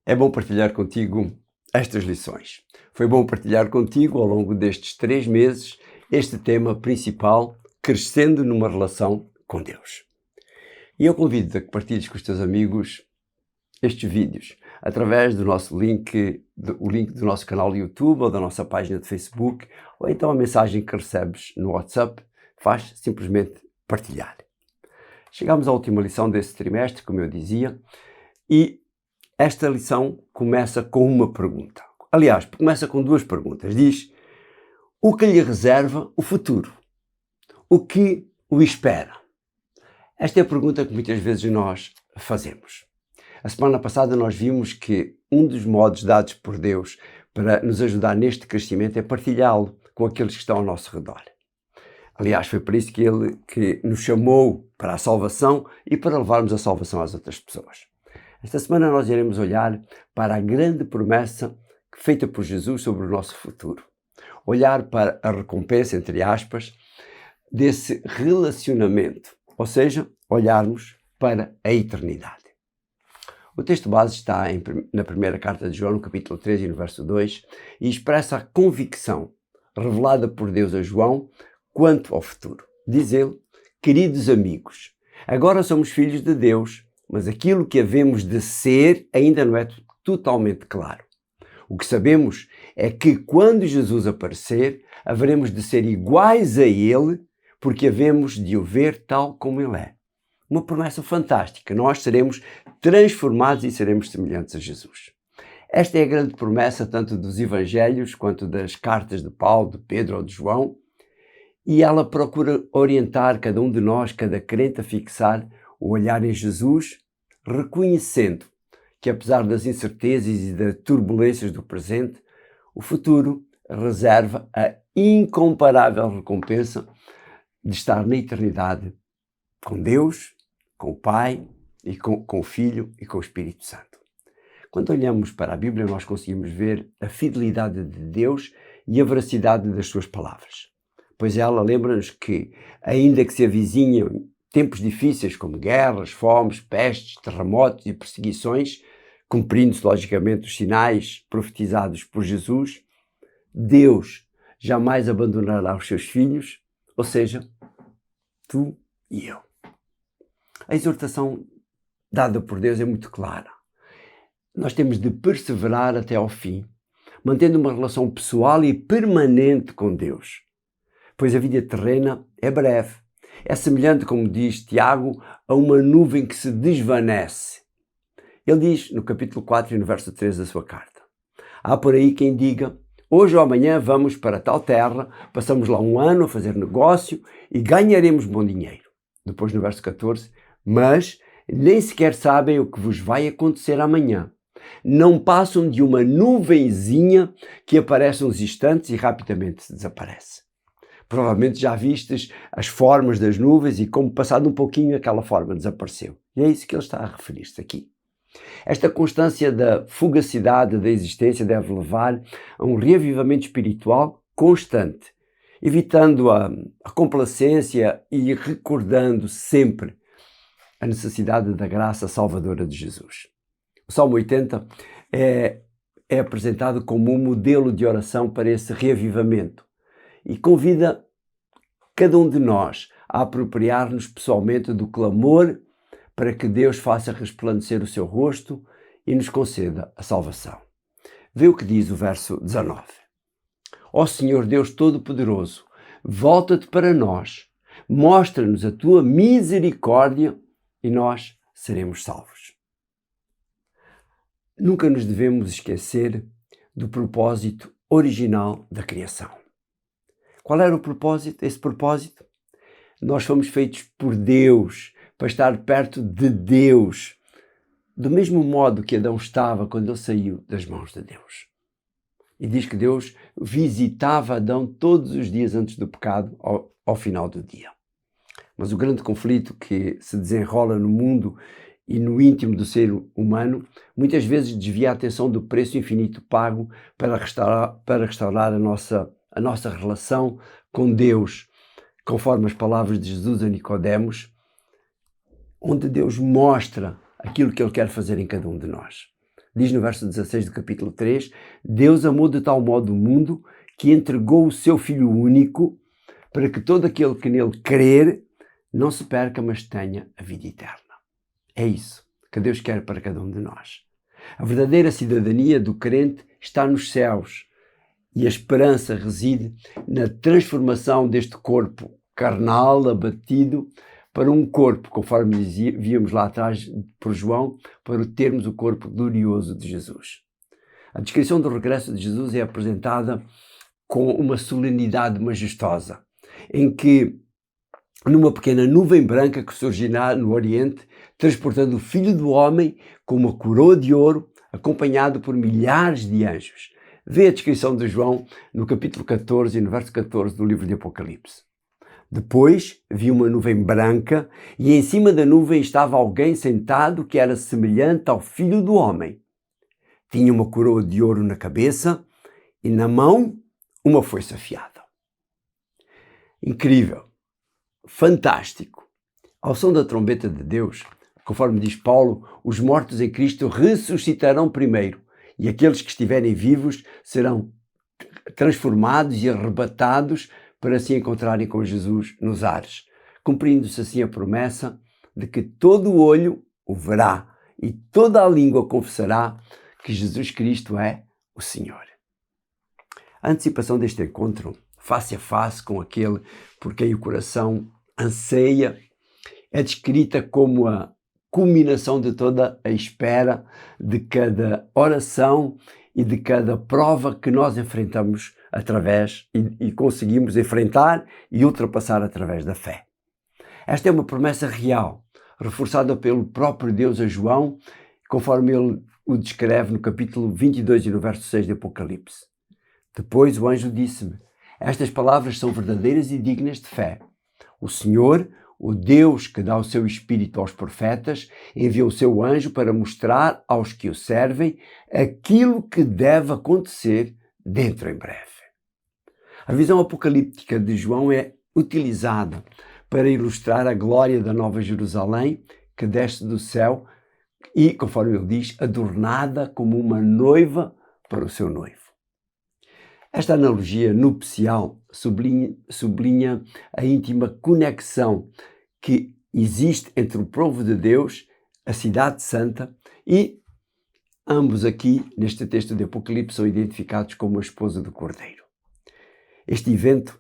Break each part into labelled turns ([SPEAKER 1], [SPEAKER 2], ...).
[SPEAKER 1] É bom partilhar contigo estas lições. Foi bom partilhar contigo ao longo destes 3 meses este tema principal, crescendo numa relação com Deus. E eu convido-te a que partilhes com os teus amigos estes vídeos através do nosso link, o link do nosso canal do YouTube ou da nossa página de Facebook, ou então a mensagem que recebes no WhatsApp, faz simplesmente partilhar. Chegamos à última lição desse trimestre, como eu dizia, e esta lição começa com uma pergunta. Aliás, começa com 2 perguntas. Diz: o que lhe reserva o futuro? O que o espera? Esta é a pergunta que muitas vezes nós fazemos. A semana passada nós vimos que um dos modos dados por Deus para nos ajudar neste crescimento é partilhá-lo com aqueles que estão ao nosso redor. Aliás, foi por isso que Ele nos chamou para a salvação e para levarmos a salvação às outras pessoas. Esta semana nós iremos olhar para a grande promessa feita por Jesus sobre o nosso futuro. Olhar para a recompensa, entre aspas, desse relacionamento. Ou seja, olharmos para a eternidade. O texto base está na primeira carta de João, no capítulo 3 e no verso 2, e expressa a convicção revelada por Deus a João quanto ao futuro. Diz ele: queridos amigos, agora somos filhos de Deus, mas aquilo que havemos de ser ainda não é totalmente claro. O que sabemos é que quando Jesus aparecer, haveremos de ser iguais a Ele, porque havemos de o ver tal como Ele é. Uma promessa fantástica. Nós seremos transformados e seremos semelhantes a Jesus. Esta é a grande promessa tanto dos Evangelhos quanto das cartas de Paulo, de Pedro ou de João, e ela procura orientar cada um de nós, cada crente, a fixar o olhar em Jesus, reconhecendo que apesar das incertezas e das turbulências do presente, o futuro reserva a incomparável recompensa de estar na eternidade com Deus, com o Pai, e com o Filho e com o Espírito Santo. Quando olhamos para a Bíblia, nós conseguimos ver a fidelidade de Deus e a veracidade das suas palavras. Pois ela lembra-nos que, ainda que se avizinham tempos difíceis como guerras, fomes, pestes, terremotos e perseguições, cumprindo-se logicamente os sinais profetizados por Jesus, Deus jamais abandonará os seus filhos, ou seja, tu e eu. A exortação dada por Deus é muito clara. Nós temos de perseverar até ao fim, mantendo uma relação pessoal e permanente com Deus, pois a vida terrena é breve. É semelhante, como diz Tiago, a uma nuvem que se desvanece. Ele diz no capítulo 4 e no verso 3 da sua carta: há por aí quem diga: hoje ou amanhã vamos para tal terra, passamos lá um ano a fazer negócio e ganharemos bom dinheiro. Depois no verso 14: mas nem sequer sabem o que vos vai acontecer amanhã. Não passam de uma nuvenzinha que aparece uns instantes e rapidamente desaparece. Provavelmente já vistes as formas das nuvens e como passado um pouquinho aquela forma desapareceu. E é isso que ele está a referir-se aqui. Esta constância da fugacidade da existência deve levar a um reavivamento espiritual constante, evitando a complacência e recordando sempre a necessidade da graça salvadora de Jesus. O Salmo 80 é apresentado como um modelo de oração para esse reavivamento e convida cada um de nós a apropriar-nos pessoalmente do clamor para que Deus faça resplandecer o seu rosto e nos conceda a salvação. Vê o que diz o verso 19. Ó Senhor Deus Todo-Poderoso, volta-te para nós, mostra-nos a tua misericórdia e nós seremos salvos. Nunca nos devemos esquecer do propósito original da criação. Qual era o propósito? Esse propósito? Nós fomos feitos por Deus, para estar perto de Deus, do mesmo modo que Adão estava quando ele saiu das mãos de Deus. E diz que Deus visitava Adão todos os dias antes do pecado, ao final do dia. Mas o grande conflito que se desenrola no mundo e no íntimo do ser humano, muitas vezes desvia a atenção do preço infinito pago para restaurar a nossa relação com Deus, conforme as palavras de Jesus a Nicodemos, onde Deus mostra aquilo que Ele quer fazer em cada um de nós. Diz no verso 16 do capítulo 3, Deus amou de tal modo o mundo que entregou o seu Filho único para que todo aquele que nele crer não se perca, mas tenha a vida eterna. É isso que Deus quer para cada um de nós. A verdadeira cidadania do crente está nos céus e a esperança reside na transformação deste corpo carnal, abatido, para um corpo, conforme víamos lá atrás por João, para termos o corpo glorioso de Jesus. A descrição do regresso de Jesus é apresentada com uma solenidade majestosa, em que, numa pequena nuvem branca que surgirá no Oriente, transportando o Filho do Homem com uma coroa de ouro, acompanhado por milhares de anjos. Vê a descrição de João no capítulo 14 e no verso 14 do livro de Apocalipse. Depois vi uma nuvem branca e em cima da nuvem estava alguém sentado que era semelhante ao Filho do Homem. Tinha uma coroa de ouro na cabeça e na mão uma foice afiada. Incrível, fantástico. Ao som da trombeta de Deus, conforme diz Paulo, os mortos em Cristo ressuscitarão primeiro e aqueles que estiverem vivos serão transformados e arrebatados para se encontrarem com Jesus nos ares, cumprindo-se assim a promessa de que todo o olho o verá e toda a língua confessará que Jesus Cristo é o Senhor. A antecipação deste encontro, face a face com aquele por quem o coração anseia, é descrita como a culminação de toda a espera, de cada oração e de cada prova que nós enfrentamos através e conseguimos enfrentar e ultrapassar através da fé. Esta é uma promessa real, reforçada pelo próprio Deus a João, conforme ele o descreve no capítulo 22 e no verso 6 de Apocalipse. Depois o anjo disse-me, estas palavras são verdadeiras e dignas de fé. O Senhor, o Deus que dá o seu Espírito aos profetas, enviou o seu anjo para mostrar aos que o servem aquilo que deve acontecer dentro em breve. A visão apocalíptica de João é utilizada para ilustrar a glória da Nova Jerusalém que desce do céu e, conforme ele diz, adornada como uma noiva para o seu noivo. Esta analogia nupcial sublinha a íntima conexão que existe entre o povo de Deus, a cidade santa, e ambos aqui, neste texto de Apocalipse, são identificados como a esposa do Cordeiro. Este evento,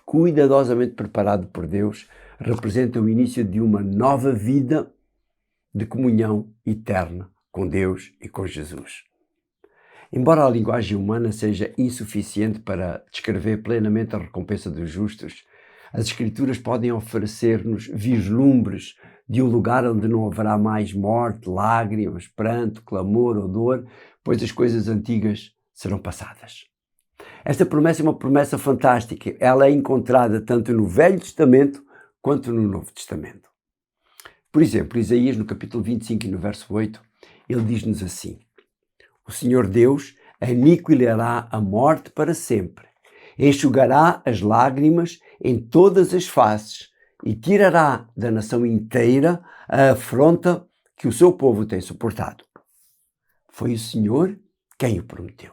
[SPEAKER 1] cuidadosamente preparado por Deus, representa o início de uma nova vida de comunhão eterna com Deus e com Jesus. Embora a linguagem humana seja insuficiente para descrever plenamente a recompensa dos justos, as Escrituras podem oferecer-nos vislumbres de um lugar onde não haverá mais morte, lágrimas, pranto, clamor ou dor, pois as coisas antigas serão passadas. Esta promessa é uma promessa fantástica. Ela é encontrada tanto no Velho Testamento quanto no Novo Testamento. Por exemplo, Isaías, no capítulo 25 e no verso 8, ele diz-nos assim: O Senhor Deus aniquilará a morte para sempre, enxugará as lágrimas em todas as faces e tirará da nação inteira a afronta que o seu povo tem suportado. Foi o Senhor quem o prometeu.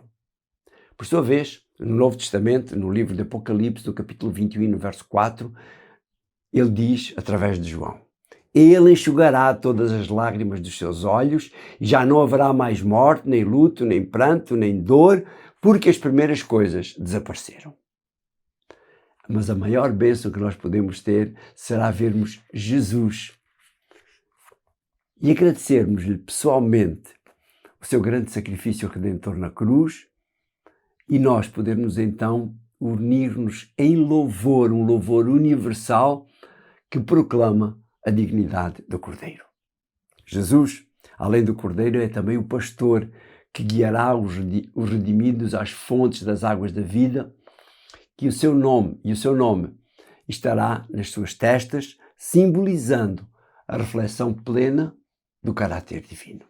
[SPEAKER 1] Por sua vez, no Novo Testamento, no livro de Apocalipse, no capítulo 21, no verso 4, ele diz, através de João, Ele enxugará todas as lágrimas dos seus olhos, e já não haverá mais morte, nem luto, nem pranto, nem dor, porque as primeiras coisas desapareceram. Mas a maior bênção que nós podemos ter será vermos Jesus e agradecermos-lhe pessoalmente o seu grande sacrifício redentor na cruz, e nós podermos então unir-nos em louvor, um louvor universal que proclama a dignidade do Cordeiro. Jesus, além do Cordeiro, é também o pastor que guiará os redimidos às fontes das águas da vida, que o seu nome estará nas suas testas, simbolizando a reflexão plena do caráter divino.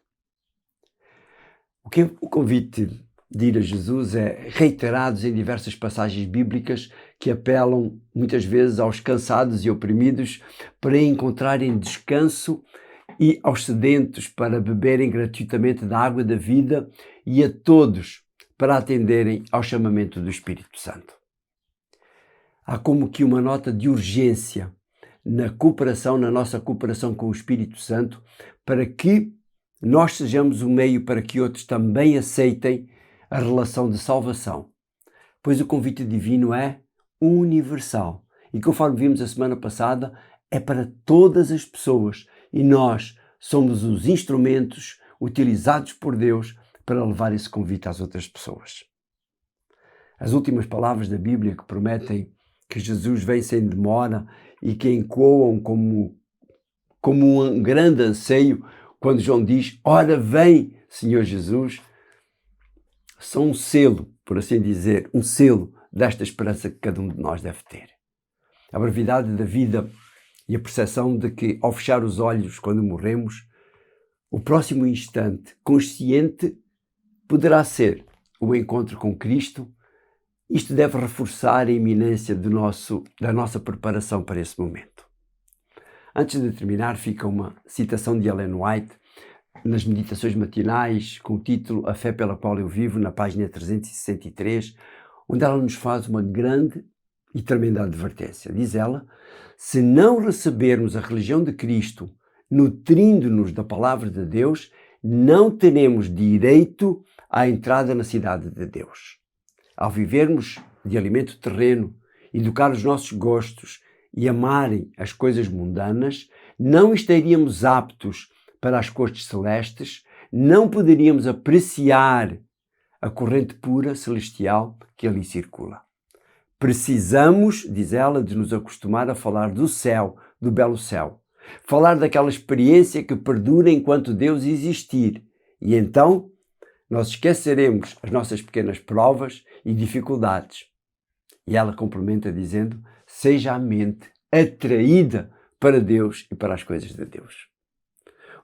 [SPEAKER 1] O convite de ir a Jesus é reiterados em diversas passagens bíblicas que apelam muitas vezes aos cansados e oprimidos para encontrarem descanso e aos sedentos para beberem gratuitamente da água da vida e a todos para atenderem ao chamamento do Espírito Santo. Há como que uma nota de urgência na nossa cooperação com o Espírito Santo, para que nós sejamos o meio para que outros também aceitem a relação de salvação. Pois o convite divino é universal e, conforme vimos a semana passada, é para todas as pessoas e nós somos os instrumentos utilizados por Deus para levar esse convite às outras pessoas. As últimas palavras da Bíblia que prometem que Jesus vem sem demora e que ecoam como um grande anseio quando João diz: "Ora vem, Senhor Jesus", são um selo, por assim dizer, um selo desta esperança que cada um de nós deve ter. A brevidade da vida e a percepção de que, ao fechar os olhos quando morremos, o próximo instante consciente poderá ser o encontro com Cristo. Isto deve reforçar a iminência da nossa preparação para esse momento. Antes de terminar, fica uma citação de Ellen White nas Meditações Matinais, com o título A Fé pela Qual Eu Vivo, na página 363, onde ela nos faz uma grande e tremenda advertência. Diz ela: se não recebermos a religião de Cristo, nutrindo-nos da palavra de Deus, não teremos direito à entrada na cidade de Deus. Ao vivermos de alimento terreno, educar os nossos gostos e amarem as coisas mundanas, não estaríamos aptos para as cortes celestes, não poderíamos apreciar a corrente pura celestial que ali circula. Precisamos, diz ela, de nos acostumar a falar do céu, do belo céu. Falar daquela experiência que perdura enquanto Deus existir. E então nós esqueceremos as nossas pequenas provas e dificuldades. E ela complementa dizendo: seja a mente atraída para Deus e para as coisas de Deus.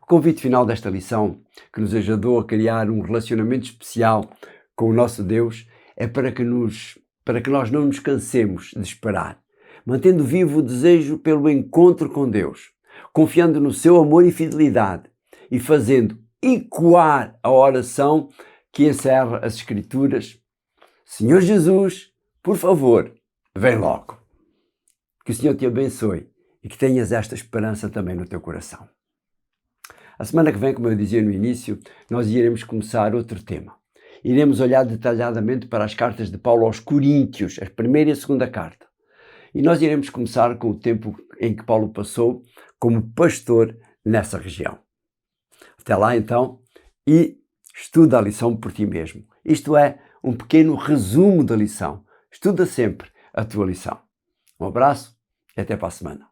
[SPEAKER 1] O convite final desta lição, que nos ajudou a criar um relacionamento especial com o nosso Deus, é para que nós não nos cansemos de esperar, mantendo vivo o desejo pelo encontro com Deus, confiando no seu amor e fidelidade e fazendo ecoar a oração que encerra as Escrituras: Senhor Jesus, por favor, vem logo. Que o Senhor te abençoe e que tenhas esta esperança também no teu coração. A semana que vem, como eu dizia no início, nós iremos começar outro tema. Iremos olhar detalhadamente para as cartas de Paulo aos Coríntios, a primeira e a segunda carta. E nós iremos começar com o tempo em que Paulo passou como pastor nessa região. Até lá então, e estuda a lição por ti mesmo. Isto é, um pequeno resumo da lição. Estuda sempre a tua lição. Um abraço e até para a semana.